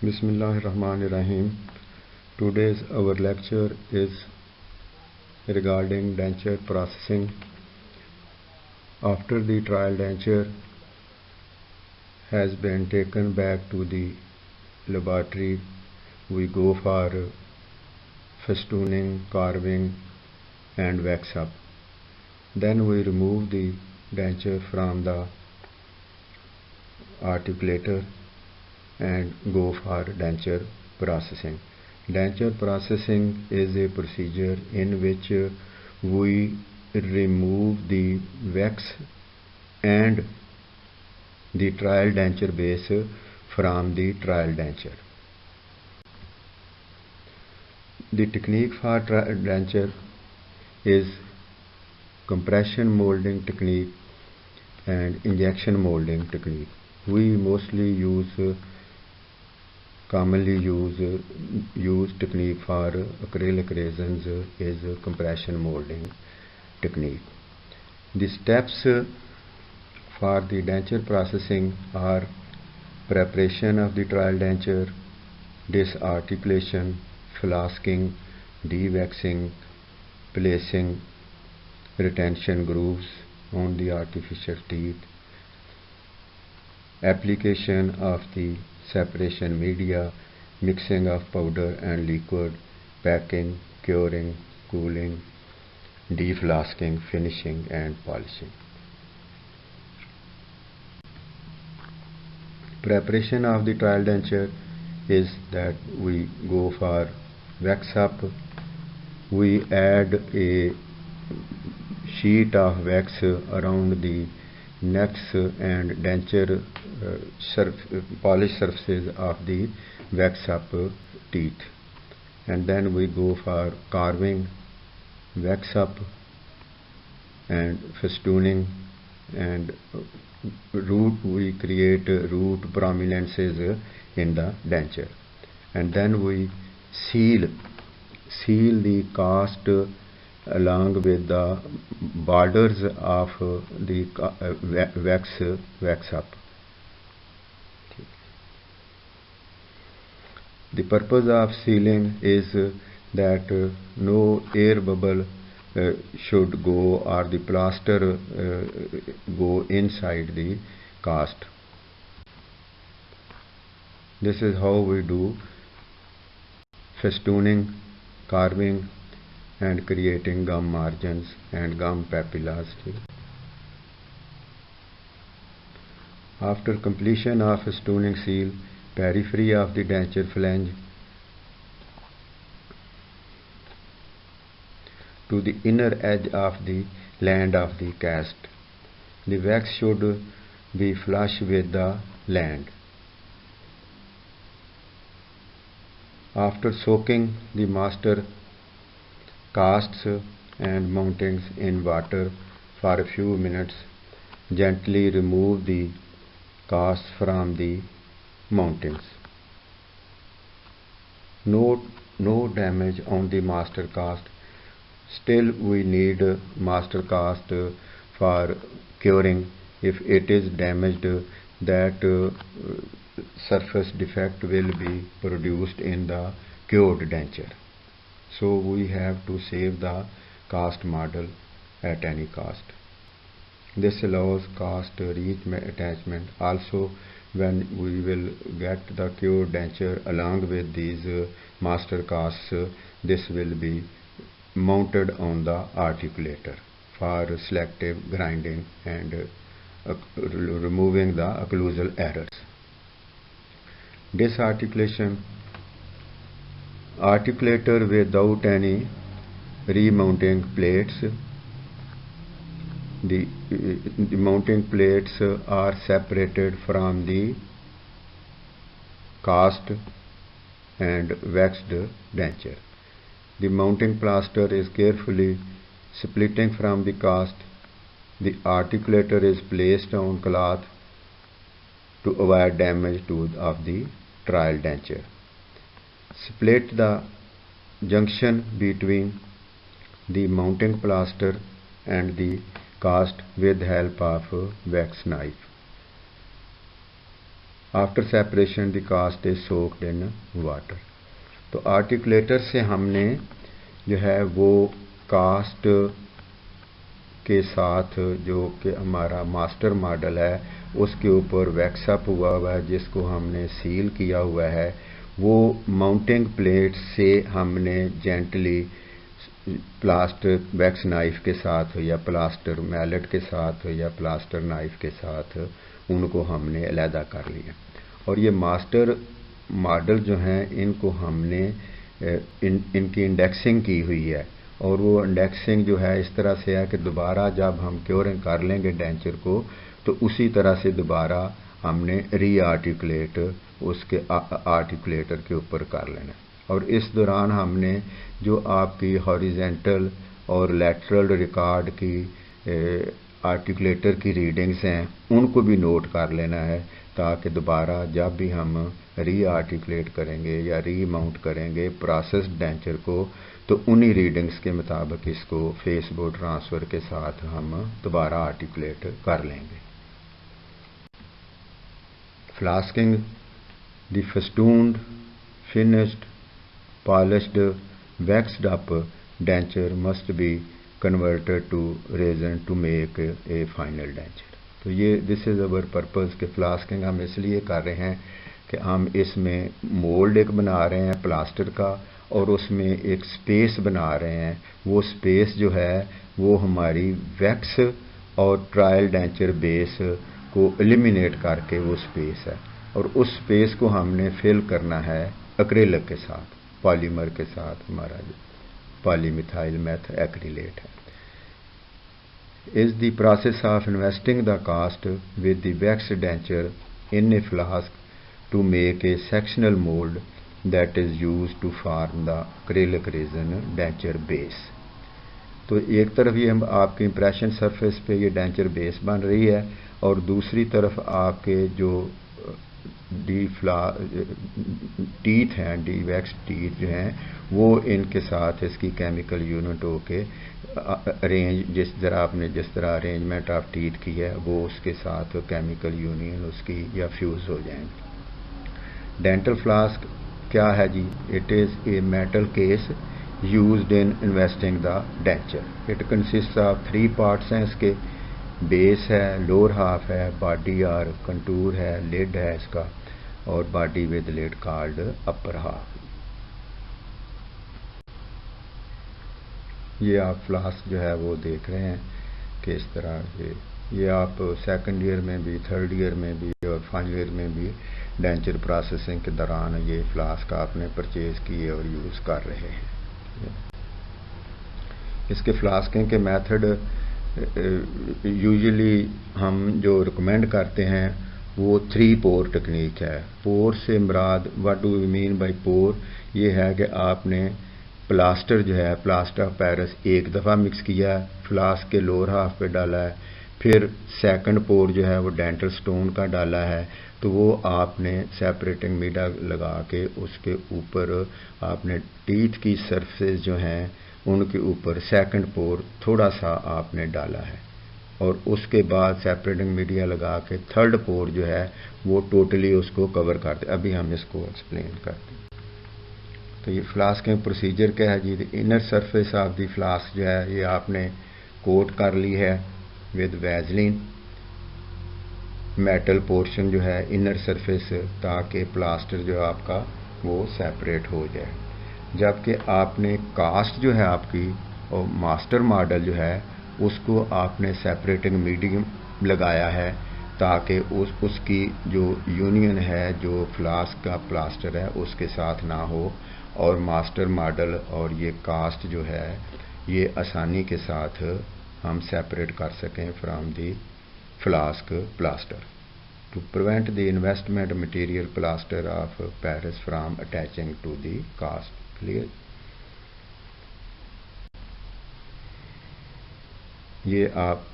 Bismillahirrahmanirrahim. Today's our lecture is regarding denture processing. After the trial denture has been taken back to the laboratory, we go for festooning, carving and wax up. Then we remove the denture from the articulator and go for denture processing. Denture processing is a procedure in which we remove the wax and the trial denture base from the trial denture. The technique for trial denture is compression molding technique and injection molding technique. We mostly commonly use technique for acrylic resins is compression molding technique. The steps for the denture processing are preparation of the trial denture, disarticulation, flasking, dewaxing, placing retention grooves on the artificial teeth, application of the separation media, mixing of powder and liquid, packing, curing, cooling, deflasking, finishing and polishing. Preparation of the trial denture is that we go for wax up. We add a sheet of wax around the necks and denture polished surfaces of the wax up teeth, and then we go for carving, wax up and festooning and we create root prominences in the denture, and then we seal the cast along with the borders of the wax up. The purpose of sealing is that no air bubble should go or the plaster go inside the cast. This is how we do festooning, carving and creating gum margins and gum papillas. After completion of festooning seal, periphery of the denture flange to the inner edge of the land of the cast. The wax should be flush with the land. After soaking the master casts and mountings in water for a few minutes, gently remove the casts from the mountings. No damage on the master cast. Still we need master cast for curing. If it is damaged, that surface defect will be produced in the cured denture. So we have to save the cast model at any cost. This allows cast reattachment. Also, when we will get the cured denture along with these master casts, this will be mounted on the articulator for selective grinding and removing the occlusal errors. Disarticulation. Articulator without any remounting plates. The mounting plates are separated from the cast and waxed denture. The mounting plaster is carefully splitting from the cast. The articulator is placed on cloth to avoid damage of the trial denture. Split the junction between the mounting plaster and the cast with help of a wax knife. After separation the cast is soaked in water. तो articulator से हमने जो है वो cast के साथ जो कि हमारा मास्टर मॉडल है उसके ऊपर वैक्सअप हुआ हुआ है, जिसको हमने सील किया हुआ है, वो माउंटिंग प्लेट से हमने जेंटली प्लास्टर वैक्स नाइफ के साथ या प्लास्टर मैलेट के साथ या प्लास्टर नाइफ के साथ उनको हमने अलहदा कर लिया। और ये मास्टर मॉडल जो हैं इनको हमने इनकी इंडेक्सिंग की हुई है, और वो इंडेक्सिंग जो है इस तरह से है कि दोबारा जब हम क्योरिंग कर लेंगे डेंचर को तो उसी तरह से दोबारा हमने री आर्टिकुलेट उसके आर्टिकुलेटर के ऊपर कर लेना। और इस दौरान हमने जो आपकी हॉरिजेंटल और लैटरल रिकॉर्ड की आर्टिकुलेटर की रीडिंग्स हैं उनको भी नोट कर लेना है, ताकि दोबारा जब भी हम री आर्टिकुलेट करेंगे या री माउंट करेंगे प्रोसेस्ड डेंचर को तो उन्हीं रीडिंग्स के मुताबिक इसको फेसबोर्ड ट्रांसफ़र के साथ हम दोबारा आर्टिकुलेट कर लेंगे। Flasking the festooned finished polished waxed up denture must be converted to resin to make a final denture। तो ये दिस इज़ अवर पर्पज़ कि फ्लास्किंग हम इसलिए कर रहे हैं कि हम इसमें मोल्ड एक बना रहे हैं प्लास्टर का और उसमें एक स्पेस बना रहे हैं। वो स्पेस जो है वो हमारी वैक्स और ट्रायल डेंचर बेस को एलिमिनेट करके वो स्पेस है, और उस स्पेस को हमने फिल करना है एक्रिलिक के साथ, पॉलीमर के साथ, हमारा जो पॉलीमिथाइल मेथ एक्रिलेट है। Is the process of investing the cast with the wax denture in a flask to make a sectional mould that is use to form the acrylic resin denture base. तो एक तरफ ये हम आपकी impression surface पे ये denture base बन रही है, और दूसरी तरफ आपके जो टीथ हैं, डी वैक्स टीथ जो हैं वो इनके साथ इसकी केमिकल यूनिट होके अरेंज जिस तरह अरेंजमेंट ऑफ टीथ की है वो उसके साथ केमिकल यूनियन उसकी या फ्यूज हो जाएंगे। डेंटल फ्लास्क क्या है जी? It is a metal case used in investing the denture. It consist of 3 parts हैं इसके, बेस है, लोअर हाफ है, बॉडी और कंटूर है, लिड है इसका, और body with lid called upper half. ये आप फ्लास्क जो है वो देख रहे हैं कि इस तरह ये आप सेकंड ईयर में भी, थर्ड ईयर में भी और फाइनल ईयर में भी डेंचर प्रोसेसिंग के दौरान ये फ्लास्क आपने परचेज किए और यूज़ कर रहे हैं। इसके फ्लास्किंग के मेथड यूजुअली हम जो रिकमेंड करते हैं वो 3 पोर टेक्निक है। पोर से मुराद, what do we mean by pour, ये है कि आपने प्लास्टर जो है, प्लास्टर ऑफ पेरिस एक दफ़ा मिक्स किया है, फ्लास्क के लोअर हाफ पे डाला है, फिर सेकंड पोर जो है वो डेंटल स्टोन का डाला है, तो वो आपने सेपरेटिंग मीडिया लगा के उसके ऊपर आपने टीथ की सरफेस जो हैं उनके ऊपर सेकंड पोर थोड़ा सा आपने डाला है, और उसके बाद सेपरेटिंग मीडिया लगा के थर्ड पोर जो है वो टोटली उसको कवर करते। अभी हम इसको एक्सप्लेन करते हैं। तो ये फ्लास्किंग प्रोसीजर क्या है जी? Inner surface of the flask जो है ये आपने कोट कर ली है विद वैजलिन, मेटल पोर्शन जो है इनर सरफेस, ताकि प्लास्टर जो आपका वो सेपरेट हो जाए। जबकि आपने कास्ट जो है आपकी और मास्टर मॉडल जो है उसको आपने सेपरेटिंग मीडियम लगाया है, ताकि उसकी जो यूनियन है जो फ्लास्क का प्लास्टर है उसके साथ ना हो, और मास्टर मॉडल और ये कास्ट जो है ये आसानी के साथ हम सेपरेट कर सकें from the flask plaster, to prevent the investment material plaster of Paris from attaching to the cast. Clear? ये आप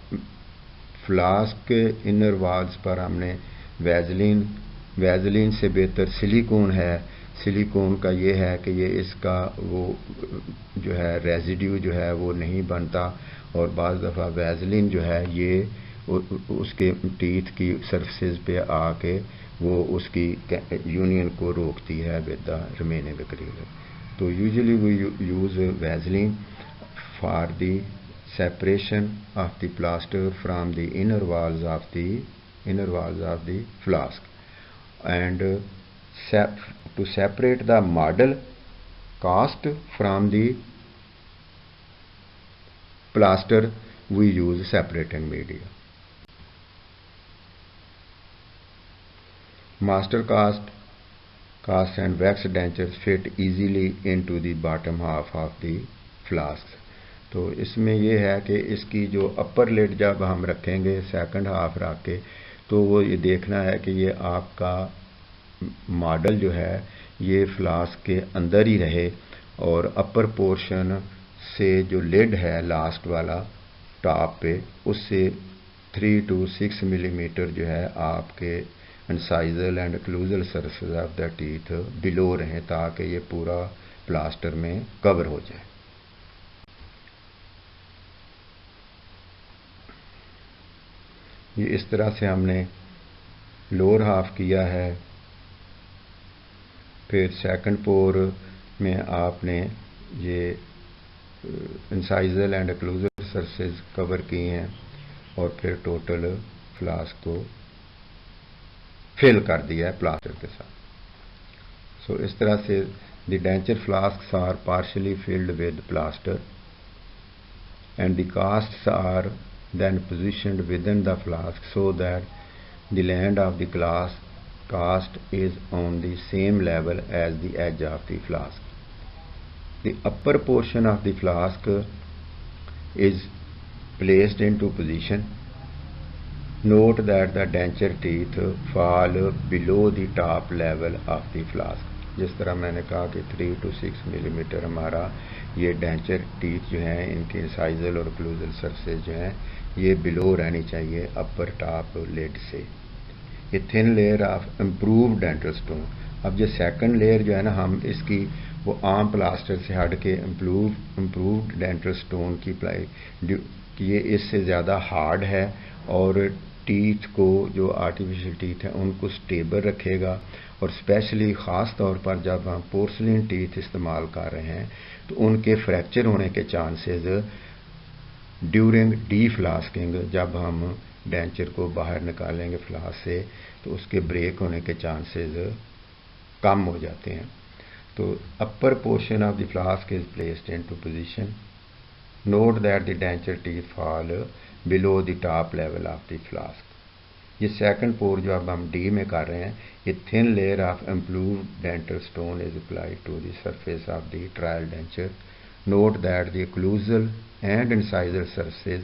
फ्लास्क के इनर वॉल्स पर हमने वैजलिन से बेहतर सिलिकॉन है। सिलिकॉन का ये है कि ये इसका वो जो है रेजिड्यू जो है वो नहीं बनता, और बाज़ दफ़ा वैजलिन जो है ये उसके टीथ की सरफेस पे आके वो उसकी यूनियन को रोकती है विद द रिमेनिंग एक्रिलिक. तो usually we use Vaseline for the separation of the plaster from the inner walls of the flask, and to separate the model cast from the plaster we use separating media. Master cast and wax dentures fit easily into the bottom half of the flasks. तो इसमें ये है कि इसकी जो अपर lid जब हम रखेंगे सेकंड हाफ रख के, तो वो ये देखना है कि ये आपका मॉडल जो है ये फ्लास्क के अंदर ही रहे, और अपर पोर्शन से जो लिड है लास्ट वाला टॉप पे, उससे 3 to 6 मिलीमीटर जो है आपके incisal and occlusal surface of the teeth below रहें, ताकि ये पूरा प्लास्टर में कवर हो जाए. ये इस तरह से हमने लोअर हाफ किया है. फिर सेकंड पोर में आपने ये incisal and occlusal surface cover किए हैं, और फिर टोटल फ्लास्क को फिल कर दिया है प्लास्टर के साथ. सो इस तरह से the denture flasks are partially filled with plaster and the casts are then positioned within the flask so that the land of the cast is on the same level as the edge of the flask. The upper portion of the flask is placed into position. Note that the denture teeth fall below the top level of the flask. जिस तरह मैंने कहा कि 3 to 6 millimetre हमारा ये denture teeth जो हैं, इनके इंसाइजल और क्लूजल सरफेस जो हैं, ये बिलो रहनी चाहिए अपर टॉप लिड से. ये thin layer of improved dental stone. अब जो सेकंड लेयर जो है ना, हम इसकी वो आम प्लास्टर से हट के इम्प्रूव्ड डेंटल स्टोन की कि ये इससे ज़्यादा हार्ड है और टीथ को, जो आर्टिफिशियल टीथ हैं, उनको स्टेबल रखेगा. और स्पेशली ख़ास तौर पर जब हम पोर्सलिन टीथ इस्तेमाल कर रहे हैं तो उनके फ्रैक्चर होने के चांसेस ड्यूरिंग डी फ्लास्किंग, जब हम डेंचर को बाहर निकालेंगे फ्लास से, तो उसके ब्रेक होने के चांसेस कम हो जाते हैं. तो upper portion of the flask is placed into position. Note that the denture teeth fall below the top level of the flask. ये सेकंड पोर जो अब हम डी में कर रहे हैं, ये thin layer of improved dental stone is applied to the surface of the trial denture. Note that the occlusal and incisal surfaces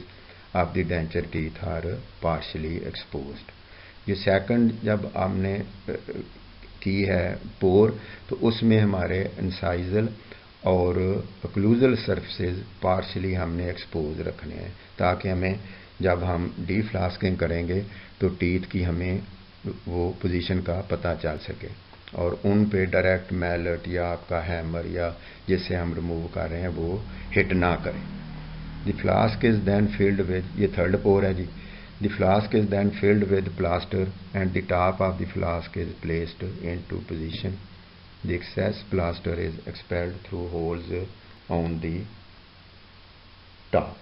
of the denture teeth are partially exposed. ये second जब हमने की है पोर, तो उसमें हमारे इंसाइजल और occlusal surfaces partially हमने एक्सपोज रखने हैं, ताकि हमें जब हम डी फ्लास्किंग करेंगे तो टीथ की हमें वो पोजीशन का पता चल सके, और उन पे डायरेक्ट मैलट या आपका हैमर या जिससे हम रिमूव कर रहे हैं वो हिट ना करें. The flask is then filled with, ये थर्ड पोर है जी. The flask is then filled with plaster and the top of the flask is placed into position. The excess plaster is expelled through holes on the top.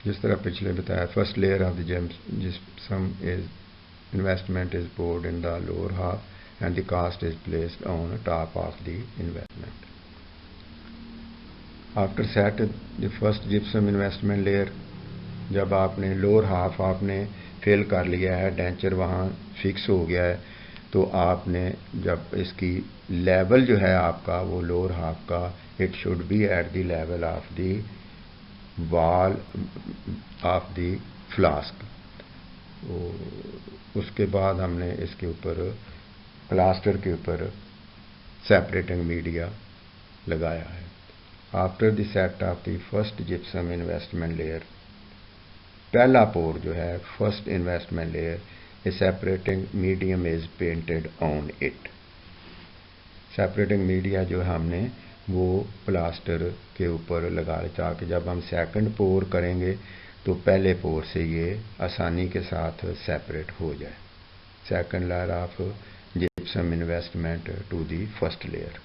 जिस तरह पिछले बताया, first layer of the gypsum is investment is poured in the lower half and the cast is placed on top of the investment. After set the first gypsum investment layer, जब आपने lower half आपने fill कर लिया है, denture वहाँ fix हो गया है, तो आपने जब इसकी लेवल जो है आपका वो लोअर हाफ का, it should be at the level of the wall of the flask. उसके बाद हमने इसके ऊपर प्लास्टर के ऊपर सेपरेटिंग मीडिया लगाया है. After the set of the first gypsum investment layer, पहला पोर जो है first investment layer, A separating medium is painted on it. Separating media जो हमने वो प्लास्टर के ऊपर लगा ले, ताकि जब हम सेकंड पोर करेंगे तो पहले पोर से ये आसानी के साथ सेपरेट हो जाए। Second layer of gypsum investment to the first layer.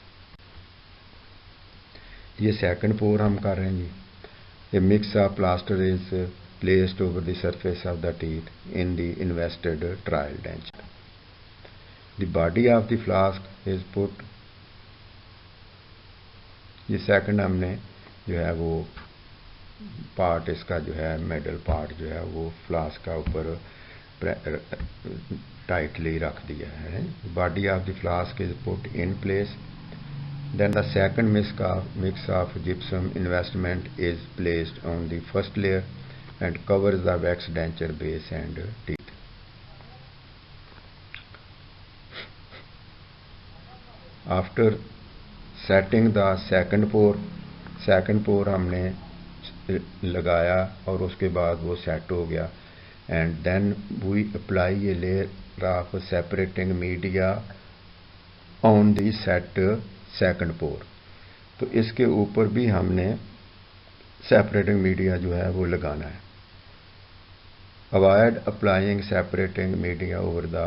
ये सेकंड पोर हम कर रहे हैं जी। A mix of plaster is placed over the surface of the teeth in the invested trial denture. The body of the flask is put. ये second हमने जो है वो पार्ट इसका जो है मिडल पार्ट जो है वो फ्लास्क का ऊपर टाइटली रख दिया है। Body of the flask is put in place. Then the second mix of gypsum investment is placed on the first layer and covers the wax denture base and teeth. After setting the second pour हमने लगाया और उसके बाद वो set हो गया, and then we apply a layer of separating media on the set second pour. तो इसके ऊपर भी हमने सेपरेटिंग मीडिया जो है वो लगाना है। Avoid applying separating media over the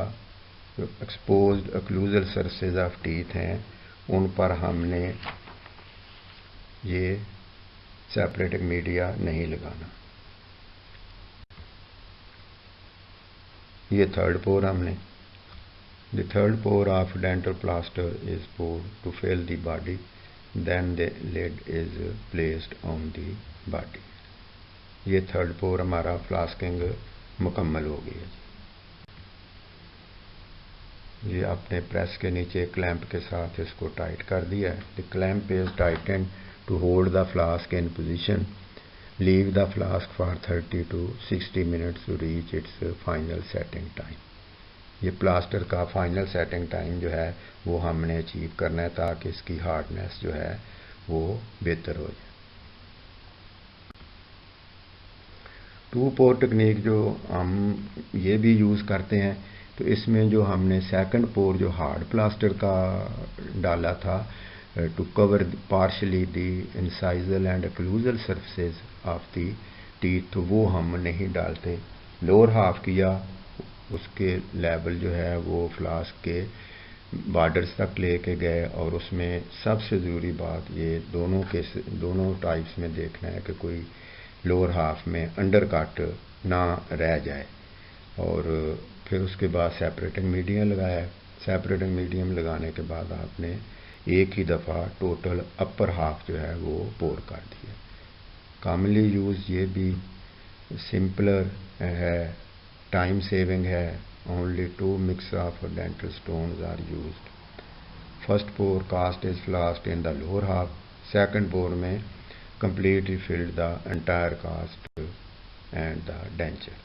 exposed occlusal surface of teeth हैं, उन पर हमने ये सेपरेटिंग मीडिया नहीं लगाना। ये थर्ड पोर हमने। The third pour of dental plaster is poured to fill the body. Then the lid is placed on the body. ये थर्ड पोर हमारा फ्लास्किंग मुकम्मल हो गई है। ये आपने प्रेस के नीचे क्लैंप के साथ इसको टाइट कर दिया है। The clamp is tightened to hold the flask in position. Leave the flask for 30 to 60 minutes to reach its final setting time. ये प्लास्टर का फाइनल सेटिंग टाइम जो है वो हमने अचीव करना है, ताकि इसकी हार्डनेस जो है वो बेहतर हो जाए। टू पोर टेक्निक जो हम ये भी यूज़ करते हैं, तो इसमें जो हमने सेकंड पोर जो हार्ड प्लास्टर का डाला था to cover partially the incisal and occlusal surface of the teeth, तो वो हम नहीं डालते। लोअर हाफ किया, उसके लेवल जो है वो फ्लास्क के बॉर्डर्स तक लेके गए, और उसमें सबसे ज़रूरी बात ये दोनों टाइप्स में देखना है कि कोई लोअर हाफ में अंडर कट ना रह जाए। और फिर उसके बाद सेपरेटिंग मीडियम लगाया। सेपरेटिंग मीडियम लगाने के बाद आपने एक ही दफ़ा टोटल अपर हाफ जो है वो पोर कर दिया। कॉमनली यूज़ ये भी सिंपलर है, टाइम सेविंग है। Only 2 mix of dental stones are used. First pour cast is flasked in the lower half. Second pour में completely filled the entire cast and the denture।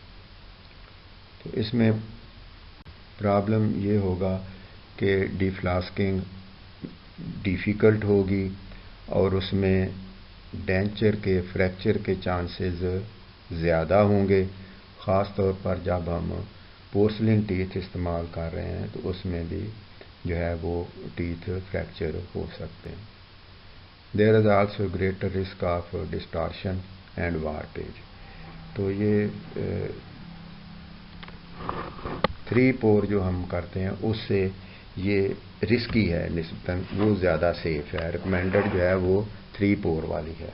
तो इसमें problem ये होगा कि डिफ्लास्किंग डिफ़िकल्ट होगी, और उसमें डेंचर के फ्रैक्चर के चांसेस ज़्यादा होंगे, ख़ास तौर पर जब हम पोर्सलिन टीथ इस्तेमाल कर रहे हैं तो उसमें भी जो है वो टीथ फ्रैक्चर हो सकते हैं। There is also greater risk of distortion and warpage. तो ये 3 पोर जो हम करते हैं उससे ये रिस्की है निस्बतन, वो ज़्यादा सेफ है। रिकमेंडेड जो है वो 3 पोर वाली है।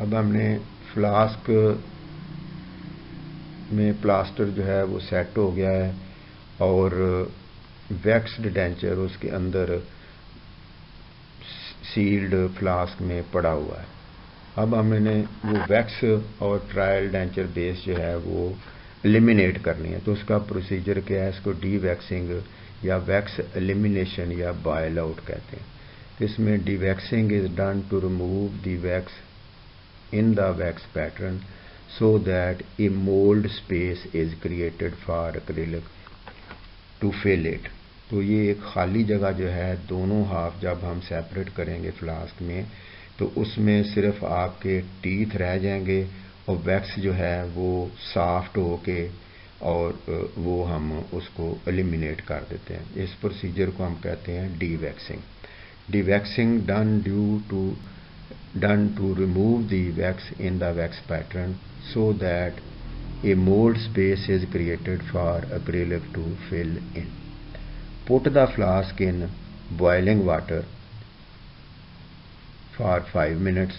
अब हमने फ्लास्क में प्लास्टर जो है वो सेट हो गया है, और वैक्स्ड डेंचर उसके अंदर सील्ड फ्लास्क में पड़ा हुआ है। अब हमने वो वैक्स और ट्रायल डेंचर बेस जो है वो एलिमिनेट करनी है। तो उसका प्रोसीजर क्या है, इसको डी वैक्सिंग या वैक्स एलिमिनेशन या बॉयल आउट कहते हैं। तो इसमें dewaxing is done to remove the wax in the wax pattern so that a mold space is created for acrylic to fill it। तो ये एक खाली जगह जो है दोनों हाफ जब हम सेपरेट करेंगे फ्लास्क में, तो उसमें सिर्फ आपके टीथ रह जाएंगे और वैक्स जो है वो सॉफ्ट होके और वो हम उसको एलिमिनेट कर देते हैं। इस प्रोसीजर को हम कहते हैं dewaxing. Dewaxing done to remove the wax in the wax pattern so that a mold space is created for acrylic to fill in. Put the flask in boiling water for 5 minutes.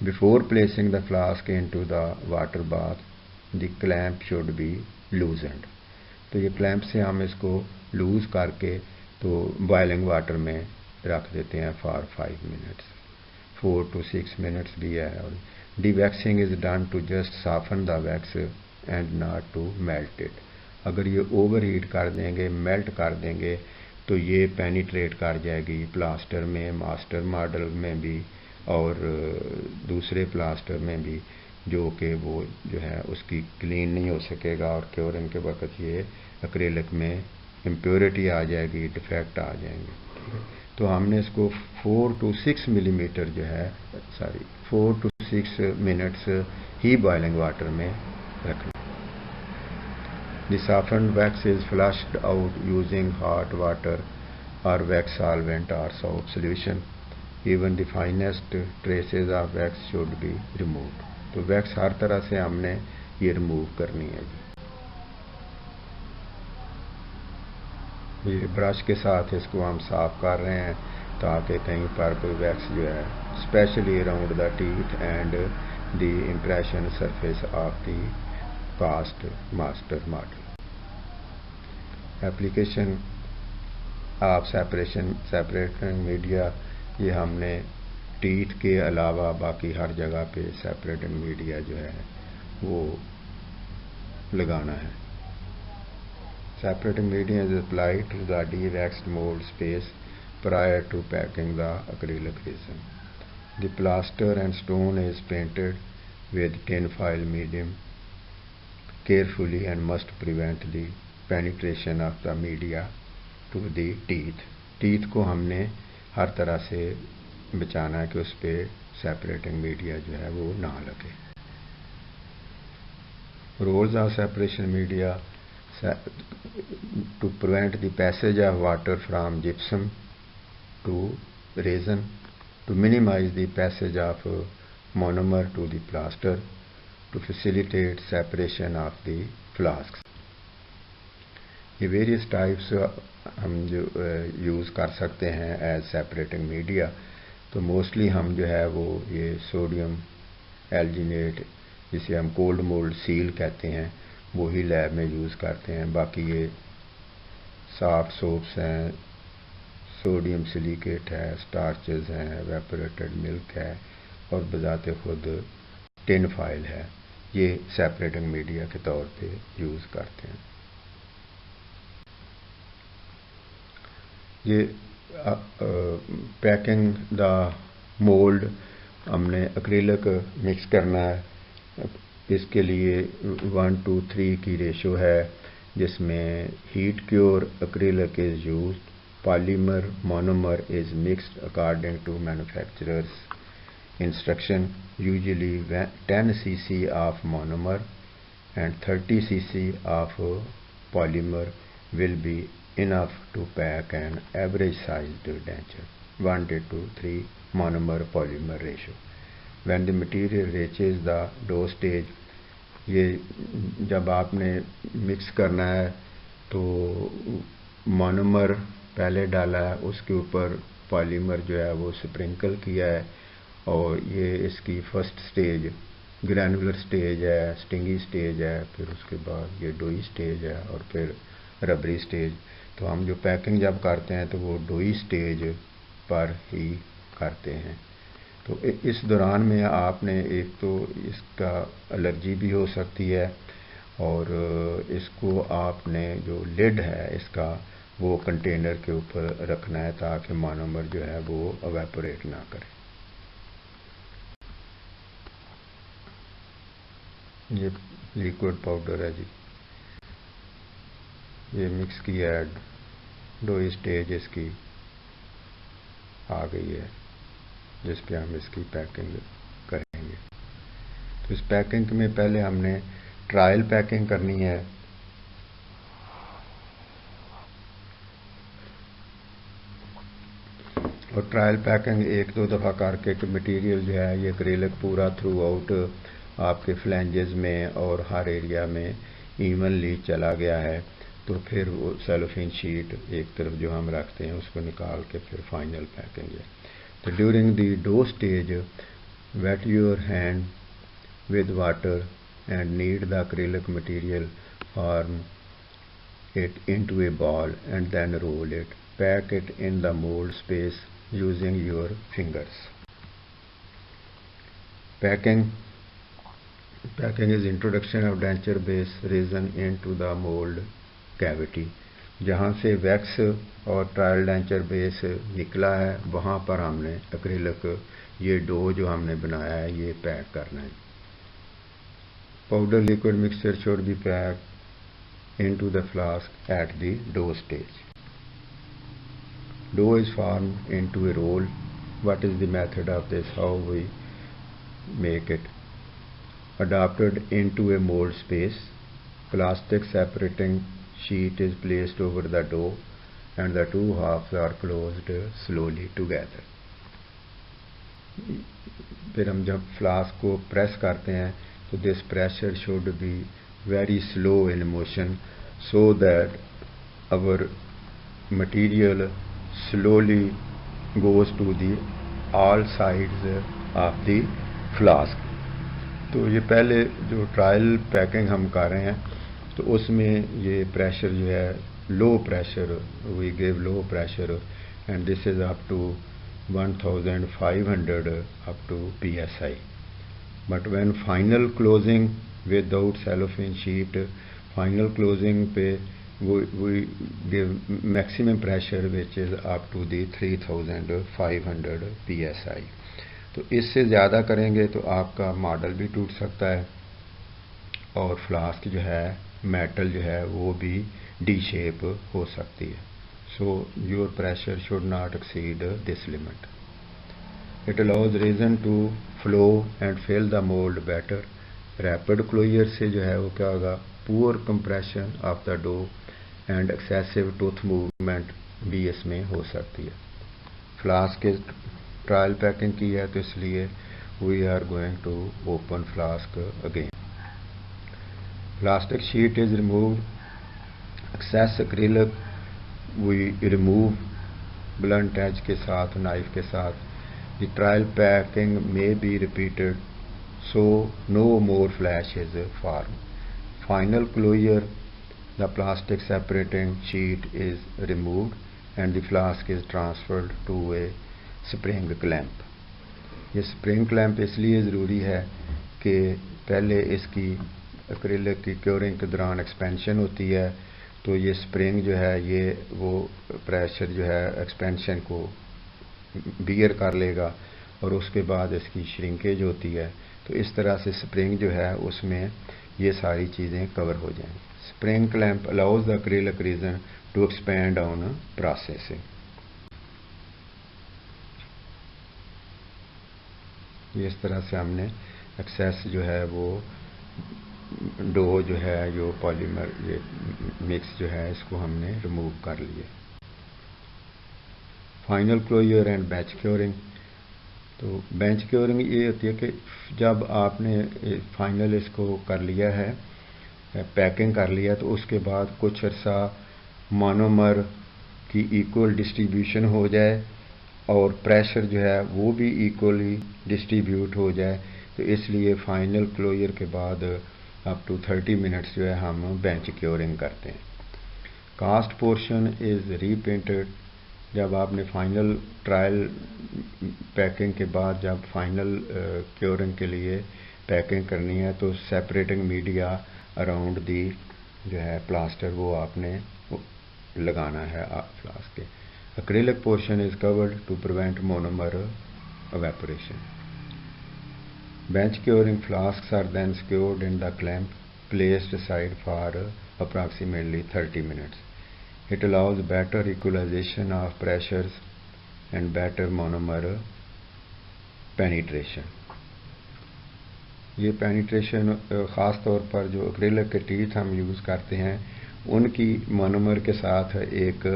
Before placing the flask into the water bath, the clamp should be loosened. तो ये clamp से हम इसको loose करके तो boiling water में रख देते हैं फॉर 5 मिनट्स, 4 to 6 मिनट्स भी है। और dewaxing is done to just soften the wax and not to melt it. अगर ये ओवर हीट कर देंगे, मेल्ट कर देंगे, तो ये पेनिट्रेट कर जाएगी प्लास्टर में, मास्टर मॉडल में भी और दूसरे प्लास्टर में भी, जो कि वो जो है उसकी क्लीन नहीं हो सकेगा और क्योरिंग के वक्त ये एक्रेलिक में इम्प्योरिटी आ जाएगी, डिफेक्ट आ जाएंगे। ठीक है, तो हमने इसको 4 to 6 मिलीमीटर जो है 4 to 6 minutes he boiling water में रखना। The softened wax is flushed out using hot water or wax solvent or soap solution. Even the finest traces of wax should be removed. तो wax हर तरह से हमने ये remove करनी है जी। ये ब्रश के साथ इसको हम साफ कर रहे हैं ताकि कहीं पर कोई वैक्स जो है, specially around the teeth and the impression surface of the cast master model. Application of separating media, ये हमने टीथ के अलावा बाकी हर जगह पे सेपरेटिंग मीडिया जो है वो लगाना है। Separating media is applied to the de-waxed mold space prior to packing the acrylic resin. The plaster and stone is painted with tin foil medium carefully and must prevent the penetration of the media to the teeth. Teeth को हमने हर तरह से बचाना है कि उस पर separating media जो है वो ना लगे। Roles of separation media to prevent the passage of water from gypsum to resin, to minimise the passage of monomer to the plaster, to facilitate separation of the flasks. ये various types हम जो use कर सकते हैं as separating media. तो mostly हम जो है वो ये सोडियम एल्जिनेट, जिसे हम कोल्ड मोल्ड सील कहते हैं, वो ही लैब में यूज़ करते हैं। बाकी ये सॉफ्ट सोप्स हैं, सोडियम सिलिकेट है, स्टार्चेस हैं, एवेपोरेटेड मिल्क है और बजाते खुद टिन फॉइल है, ये सेपरेटिंग मीडिया के तौर पे यूज़ करते हैं। ये पैकिंग द मोल्ड, हमने एक्रिलिक मिक्स करना है। इसके लिए 1 to 3 की रेशो है, जिसमें heat cure acrylic is used, polymer monomer is mixed according to manufacturer's instruction. Usually 10 cc of monomer and 30 cc of polymer will be enough to pack an average sized denture, 1:3 monomer polymer ratio. When the material reaches the dough stage, ये जब आपने mix करना है तो monomer पहले डाला है, उसके ऊपर पॉलीमर जो है वो स्प्रिंकल किया है, और ये इसकी फर्स्ट स्टेज ग्रैनुलर स्टेज है, स्टिंगी स्टेज है, फिर उसके बाद ये डोई स्टेज है और फिर रबरी स्टेज। तो हम जो पैकिंग जब करते हैं तो वो डोई स्टेज पर ही करते हैं। तो इस दौरान में आपने एक तो इसका एलर्जी भी हो सकती है, और इसको आपने जो लिड है इसका वो कंटेनर के ऊपर रखना है ताकि मोनोमर जो है वो एवेपोरेट ना करे। ये लिक्विड पाउडर है जी, ये मिक्स किया है, डोई स्टेज इसकी आ गई है जिस पे हम इसकी पैकिंग करेंगे। तो इस पैकिंग में पहले हमने ट्रायल पैकिंग करनी है और ट्रायल पैकिंग एक दो दफ़ा करके कि मटेरियल जो है ये एक्रिलिक पूरा थ्रू आउट आपके फ्लैंजेस में और हर एरिया में इवनली चला गया है, तो फिर वो सेलोफेन शीट एक तरफ जो हम रखते हैं उसको निकाल के फिर फाइनल पैकिंग है। तो during the dough stage wet your hand with water and knead the acrylic material, form it into a ball and then roll it. Pack it in the mold space using your fingers. Packing is introduction of denture base resin into the mold cavity. जहाँ से wax और trial denture base निकला है वहाँ पर हमने acrylic ये dough जो हमने बनाया है ये पैक करना है। Powder liquid mixture should be packed into the flask at the dough stage. Dough is formed into a roll. What is the method of this? How we make it? Adapted into a mold space. Plastic separating sheet is placed over the dough and the two halves are closed slowly together. फिर हम जब flask को press करते हैं तो this pressure should be very slow in motion so that our material slowly goes to the all sides of the flask. तो ये पहले जो ट्रायल पैकिंग हम कर रहे हैं तो उसमें ये प्रेशर जो है low pressure, we give low pressure and this is up to 1500 up to psi. But when final closing without cellophane sheet, final closing पे we give maximum pressure which is up to the 3500 psi. तो इससे ज़्यादा करेंगे तो आपका model भी टूट सकता है और फ्लास्क जो है मेटल जो है वो भी डी शेप हो सकती है। So your pressure should not exceed this limit. It allows resin to flow and fill the mold better. Rapid closure से जो है वो क्या होगा, poor compression of the dough and excessive tooth movement भी इसमें हो सकती है. फ्लास्क के ट्रायल पैकिंग की है तो इसलिए we are going to open flask again. Plastic sheet is removed. Excess acrylic we remove blunt edge के साथ, नाइफ के साथ. The trial packing may be repeated so no more flash is formed. Final closure, the plastic separating sheet is removed and the flask is transferred to a spring clamp. ये spring clamp इसलिए ज़रूरी है कि पहले इसकी acrylic की curing के दौरान एक्सपेंशन होती है तो ये स्प्रिंग जो है ये वो प्रेशर जो है एक्सपेंशन को बियर कर लेगा और उसके बाद इसकी श्रिंकेज होती है तो इस तरह से स्प्रिंग जो है उसमें ये सारी चीज़ें कवर हो जाएंगी. Spring clamp allows the acrylic resin to expand on processing. इस तरह से हमने एक्सेस जो है वो डो जो है जो पॉलीमर ये मिक्स जो है इसको हमने रिमूव कर लिए. Final closer and batch curing. तो बेंच क्योरिंग ये होती है कि जब आपने फाइनल इसको कर लिया है, पैकिंग कर लिया, तो उसके बाद कुछ अर्सा मोनोमर की इक्वल डिस्ट्रीब्यूशन हो जाए और प्रेशर जो है वो भी इक्वली डिस्ट्रीब्यूट हो जाए. तो इसलिए फाइनल क्लोजर के बाद अप टू 30 मिनट्स जो है हम बेंच क्योरिंग करते हैं. Cast portion is repainted. जब आपने फाइनल ट्रायल पैकिंग के बाद जब फाइनल क्योरिंग के लिए पैकिंग करनी है तो सेपरेटिंग मीडिया अराउंड दी जो है प्लास्टर वो आपने लगाना है फ्लास्क के. Acrylic portion is covered to prevent monomer evaporation. Bench curing flasks are then secured in the clamp, placed aside for approximately 30 minutes. It allows better equalization of pressures and better monomer penetration. ये penetration ख़ास तौर पर जो acrylic के teeth हम use करते हैं उनकी मोनोमर के साथ एक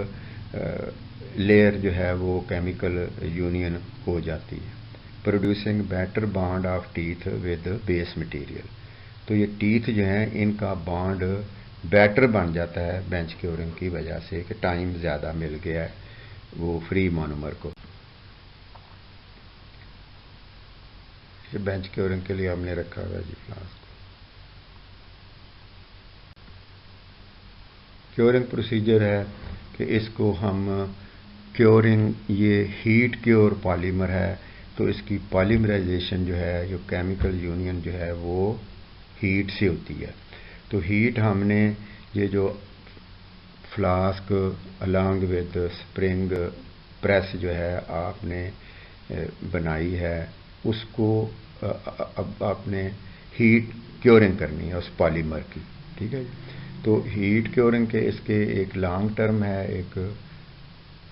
लेयर जो है वो केमिकल यूनियन हो जाती है, producing better bond of teeth with base material. तो ये टीथ जो हैं इनका बॉन्ड बेटर बन जाता है बेंच क्योरिंग की वजह से कि टाइम ज़्यादा मिल गया है वो फ्री मोनोमर को। ये बेंच क्योरिंग के लिए हमने रखा हुआ है जी फ्लास्क। क्योरिंग प्रोसीजर है कि इसको हम क्योरिंग, ये हीट क्योर पॉलीमर है तो इसकी पॉलीमराइजेशन जो है, जो केमिकल यूनियन जो है वो हीट से होती है। तो हीट हमने ये जो flask along with spring press जो है आपने बनाई है उसको अब आपने हीट क्योरिंग करनी है उस पॉलीमर की, ठीक है। तो हीट क्योरिंग के इसके एक लॉन्ग टर्म है, एक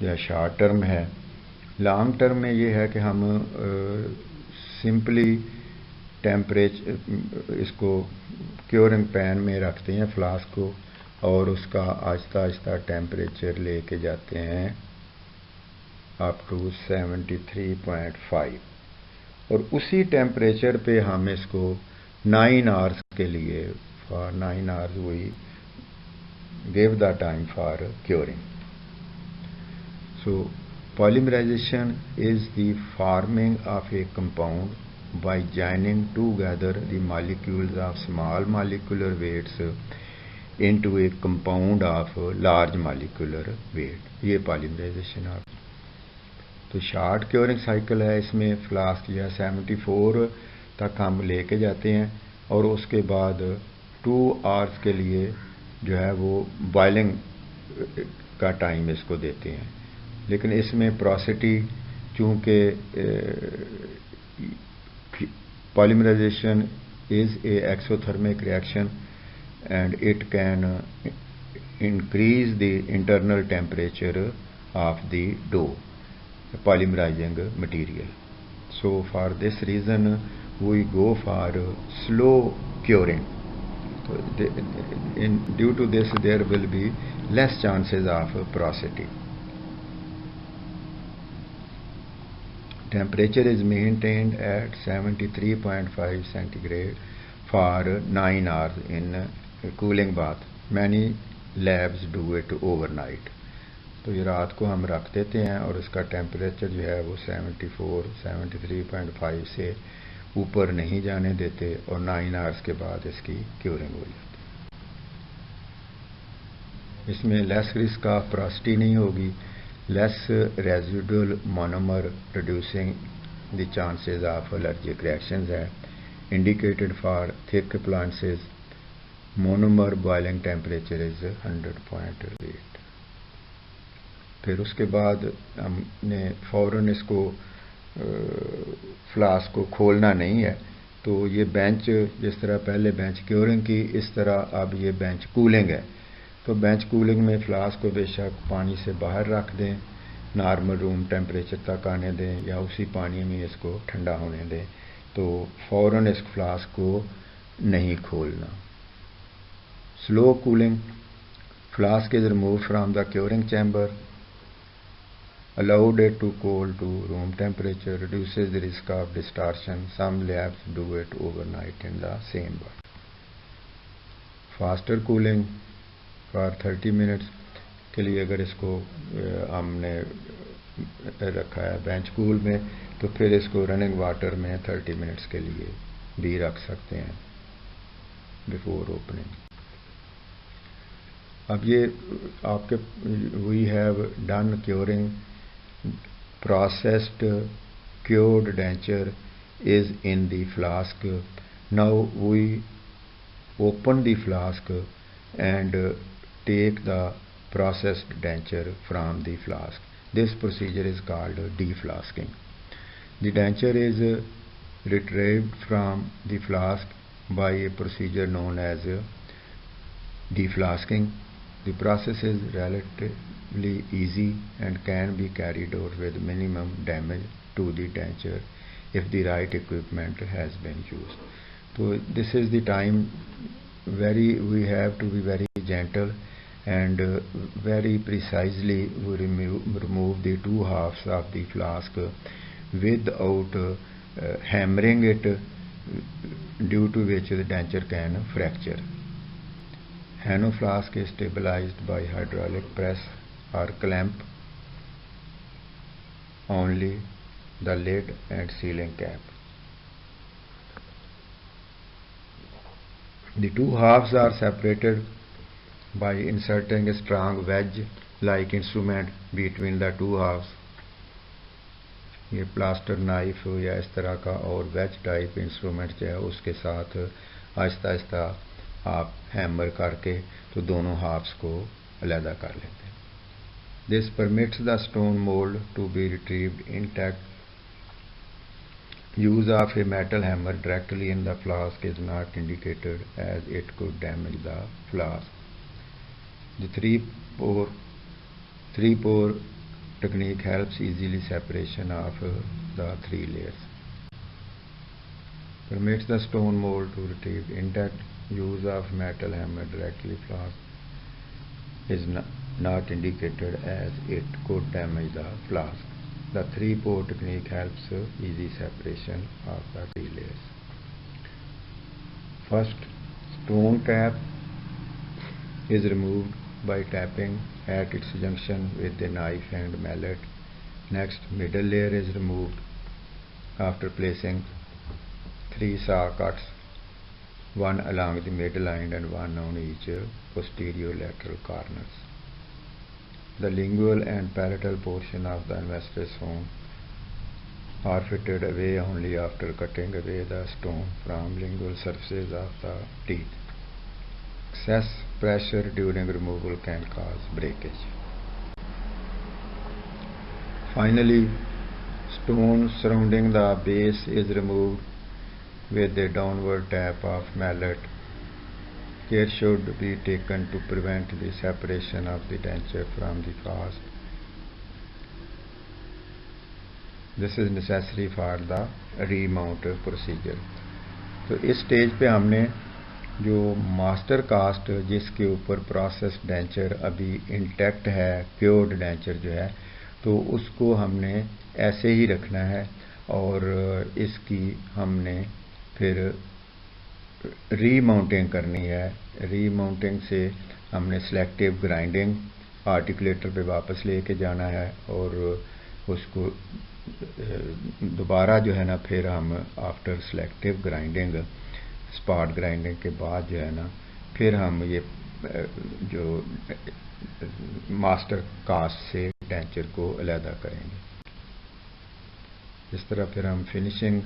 या शॉर्ट टर्म है। लॉन्ग टर्म में ये है कि हम सिंपली टेम्परेचर इसको क्योरिंग पैन में रखते हैं फ्लास्क को और उसका आहिस्ता आहिस्ता टेम्परेचर लेके जाते हैं अप टू 73.5 और उसी टेम्परेचर पे हम इसको 9 आवर्स के लिए, for 9 hours we give the time for curing. So polymerization is the forming of a compound by joining together the molecules of small molecular weights into a compound of large molecular weight। ये polymerization है। तो short curing cycle है, इसमें flask या 74 तक हम लेके जाते हैं और उसके बाद 2 आवर्स के लिए जो है वो बॉइलिंग का टाइम इसको देते हैं। लेकिन इसमें पोरोसिटी चूँकि polymerization is a exothermic reaction and it can increase the internal temperature of the dough polymerizing material. So for this reason we go for slow curing. So due to this there will be less chances of porosity. Temperature is maintained at 73.5 centigrade for 9 hours in a cooling bath. Many labs do it overnight. तो ये रात को हम रख देते हैं और इसका टेम्परेचर जो है वो 74, 73.5 से ऊपर नहीं जाने देते और 9 आवर्स के बाद इसकी क्योरिंग हो जाती है। इसमें लेस रिस्क ऑफ पोरोसिटी नहीं होगी, less residual monomer reducing the chances of allergic reactions है। Indicated for thick appliances monomer boiling temperature is 100.8। फिर उसके बाद हमने फ़ौरन इसको फ्लास्क को खोलना नहीं है। तो ये बेंच जिस तरह पहले बेंच क्योरिंग की, इस तरह अब ये बेंच कूलिंग है। तो बेंच कूलिंग में फ्लास्क को बेशक पानी से बाहर रख दें, नॉर्मल रूम टेम्परेचर तक आने दें या उसी पानी में इसको ठंडा होने दें। तो फ़ौरन इस फ्लास्क को नहीं खोलना। Slow cooling, flask is remove from the curing chamber, allowed it to cool to room temperature, reduces the risk of distortion. Some labs do it overnight in the same water. Faster cooling for 30 minutes के लिए अगर इसको हमने रखा है bench cool में तो फिर इसको रनिंग वाटर में 30 मिनट्स के लिए भी रख सकते हैं बिफोर ओपनिंग। अब ये आपके we have done curing, processed cured denture is in the flask. Now we open the flask and take the processed denture from the flask. This procedure is called deflasking. The denture is retrieved from the flask by a procedure known as deflasking. The process is relatively easy and can be carried out with minimum damage to the denture if the right equipment has been used. So this is the time we have to be very gentle and very precisely we remove the two halves of the flask without hammering it, due to which the denture can fracture. Hano flask is stabilized by hydraulic press or clamp only the lid and sealing cap. The two halves are separated by inserting a strong wedge-like instrument between the two halves. ये plaster knife या इस तरह का और veg type instrument जो है उसके साथ आहिस्ता आहिस्ता आप हैमर करके तो दोनों हाफ्स को अलहदा कर लेते हैं. This permits the stone mould to be retrieved intact. Use of a metal hammer directly in the flask is not indicated as it could damage the flask. The three-pore technique helps easily separation of the three layers. Permits the stone mold to retrieve intact. Use of metal hammer directly flask is not indicated as it could damage the flask. The three-pore technique helps easy separation of the three layers. First, stone cap is removed by tapping at its junction with a knife and mallet. Next, middle layer is removed after placing 3 saw cuts, one along the midline and one on each posterior lateral corners. The lingual and parietal portion of the invested stone are fitted away only after cutting away the stone from lingual surfaces of the teeth. Excess pressure during removal can cause breakage. Finally, stone surrounding the base is removed with a downward tap of mallet. Care should be taken to prevent the separation of the denture from the cast. This is necessary for the remount procedure. तो इस stage पे हमने जो master cast जिसके ऊपर process denture अभी intact है, cured denture जो है, तो उसको हमने ऐसे ही रखना है और इसकी हमने फिर रीमाउंटिंग करनी है. रीमाउंटिंग से हमने सेलेक्टिव ग्राइंडिंग आर्टिकुलेटर पे वापस लेके जाना है और उसको दोबारा जो है ना फिर हम after selective grinding, spot grinding के बाद जो है ना फिर हम ये जो मास्टर कास्ट से डेंचर को अलहदा करेंगे. इस तरह फिर हम फिनिशिंग,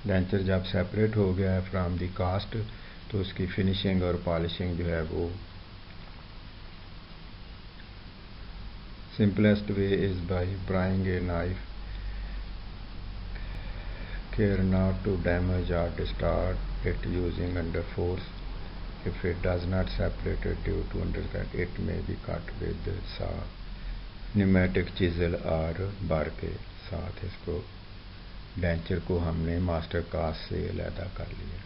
डेंचर जब सेपरेट हो गया है फ्रॉम दी कास्ट तो उसकी फिनिशिंग और पॉलिशिंग जो है वो simplest way is by prying a knife. Care not to damage or distort it using under force. If it does not separate it due to undercut, it may be cut with the saw, pneumatic chisel or bar के साथ. इसको denture को हमने master cast से अलहदा कर लिया.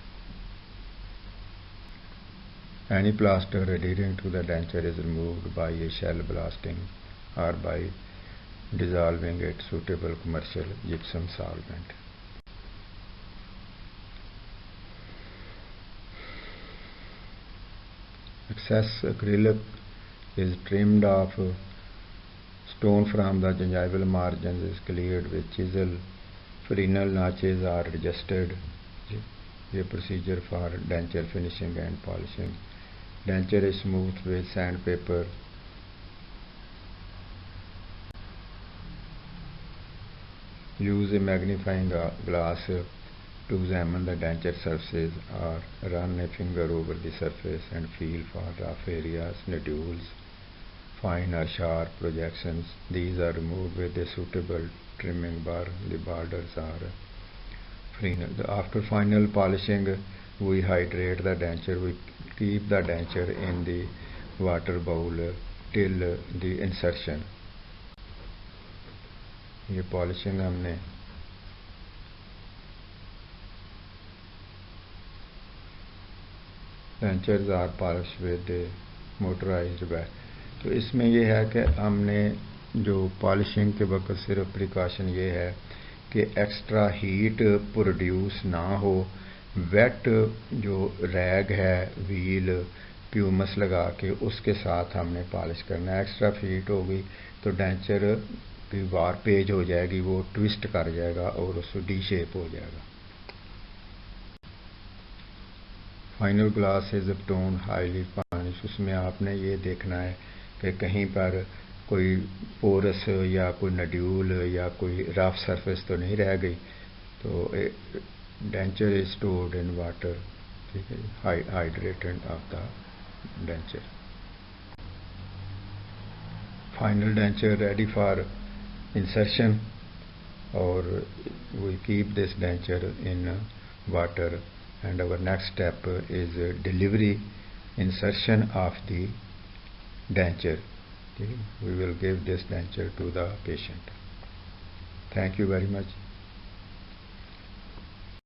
Any plaster adhering to the denture is removed by a shell blasting or by dissolving it suitable commercial gypsum solvent. Excess acrylic is trimmed off. Stone from the gingival margins is cleared with chisel. Frenal notches are adjusted. A procedure for denture finishing and polishing. Denture is smoothed with sandpaper. Use a magnifying glass to examine the denture surfaces or run a finger over the surface and feel for rough areas, nodules, fine or sharp projections. These are removed with a suitable trimming bar. The borders are frenal. After final polishing, we hydrate the denture. We keep the denture in the water bowl till the insertion. ये polishing हमने dentures are polish with motorised bag. तो इसमें ये है कि हमने जो polishing के वक्त सिर्फ प्रिकॉशन ये है कि एक्स्ट्रा हीट प्रोड्यूस ना हो। वेट जो रैग है व्हील प्यूमस लगा के उसके साथ हमने पॉलिश करना है। एक्स्ट्रा हीट होगी तो डेंचर की वार पेज हो जाएगी, वो ट्विस्ट कर जाएगा और उसको डी शेप हो जाएगा। Final glass is tone highly polish. उसमें आपने ये देखना है कि कहीं पर कोई पोरस या कोई नड्यूल या कोई रफ सरफेस तो नहीं रह गई। तो denture is stored in water, ठीक है, hydrated of the denture. Final denture ready for insertion, or we keep this denture in water, and our next step is delivery, insertion of the denture. Okay? We will give this denture to the patient. Thank you very much.